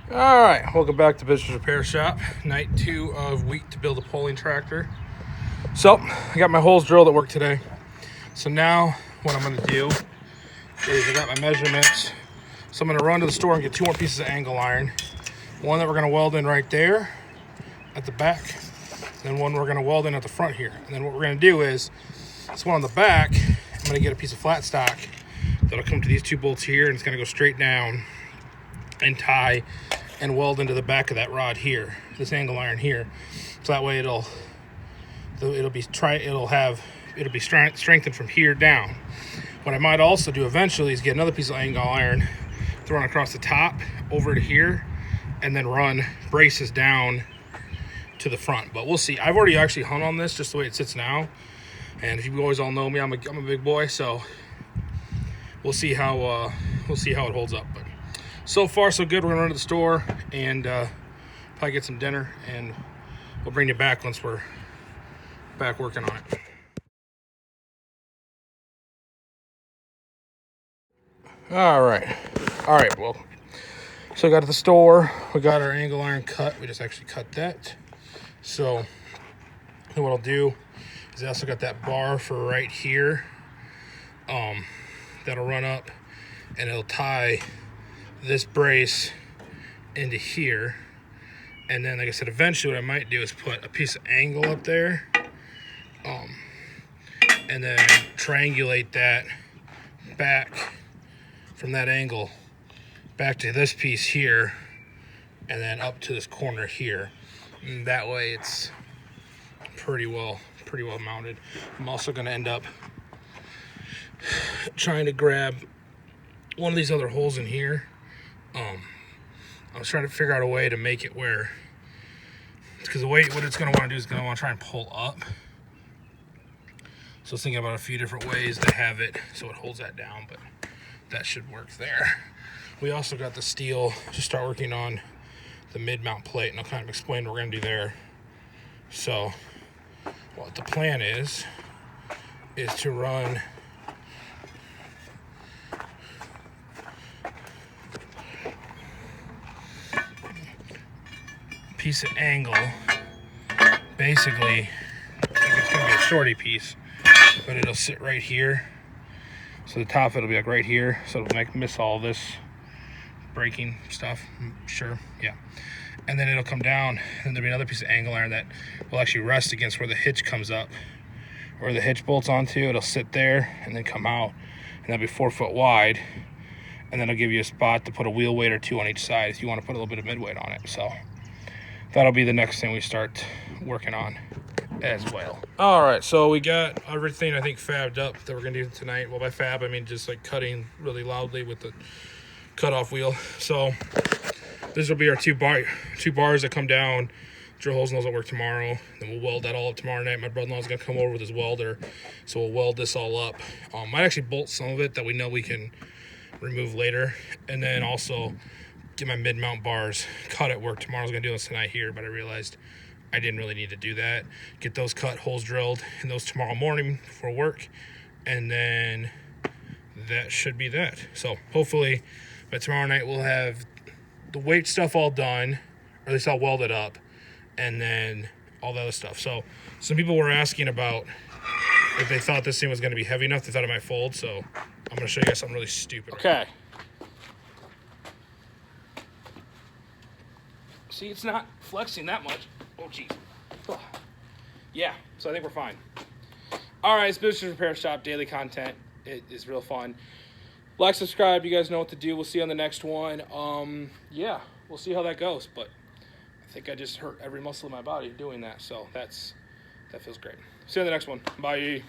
All right, welcome back to BIBSTER'S Repair Shop. Night 2 of week to build a pulling tractor. So, I got my holes drilled at work today. So now, what I'm going to do is I got my measurements. So I'm going to run to the store and get 2 more pieces of angle iron. One that we're going to weld in right there at the back. Then one we're going to weld in at the front here. And then what we're going to do is, this one on the back, I'm going to get a piece of flat stock that'll come to these 2 bolts here, and it's going to go straight down and tie and weld into the back of that rod here, this angle iron here. So that way it'll be strengthened from here down. What I might also do eventually is get another piece of angle iron to run across the top over to here, and then run braces down to the front. But we'll see. I've already actually hung on this just the way it sits now, and if you guys all know me, I'm a big boy, so we'll see how it holds up. But so far, so good. We're gonna run to the store and probably get some dinner, and we'll bring you back once we're back working on it. All right. Well, so we got to the store. We got our angle iron cut. We just actually cut that. So what I'll do is I also got that bar for right here. That'll run up, and it'll tie this brace into here. And then, like I said, eventually what I might do is put a piece of angle up there, and then triangulate that back from that angle back to this piece here, and then up to this corner here. And that way it's pretty well mounted. I'm also going to end up trying to grab one of these other holes in here. I was trying to figure out a way to make it where, because what it's going to want to do is going to want to try and pull up. So I was thinking about a few different ways to have it so it holds that down, but that should work there. We also got the steel to start working on the mid-mount plate, and I'll kind of explain what we're going to do there. So what the plan is to run piece of angle, basically it's going to be a shorty piece, but it'll sit right here. So the top it'll be like right here, so it'll miss all this braking stuff. Sure, yeah. And then it'll come down, and there'll be another piece of angle iron that will actually rest against where the hitch comes up, where the hitch bolts onto. It'll sit there and then come out, and that'll be 4 foot wide, and then it'll give you a spot to put a wheel weight or 2 on each side if you want to put a little bit of mid weight on it. So that'll be the next thing we start working on as well. All right, so we got everything, I think, fabbed up that we're gonna do tonight. Well, by fab, I mean just like cutting really loudly with the cutoff wheel. So this will be our two bars that come down, drill holes in those that work tomorrow. Then we'll weld that all up tomorrow night. My brother-in-law's gonna come over with his welder, so we'll weld this all up. Might actually bolt some of it that we know we can remove later, and then also get my mid-mount bars cut at work. Tomorrow's gonna do this tonight here, but I realized I didn't really need to do that. Get those cut, holes drilled, and those tomorrow morning before work, and then that should be that. So hopefully by tomorrow night we'll have the weight stuff all done, or at least I'll weld it up, and then all the other stuff. So some people were asking about if they thought this thing was gonna be heavy enough. They thought it might fold, so I'm gonna show you guys something really stupid. Okay. See, it's not flexing that much. Oh, jeez. Yeah, so I think we're fine. All right, it's BIBSTER'S Repair Shop, daily content. It is real fun. Like, subscribe. You guys know what to do. We'll see you on the next one. Yeah, we'll see how that goes. But I think I just hurt every muscle in my body doing that. So that feels great. See you on the next one. Bye.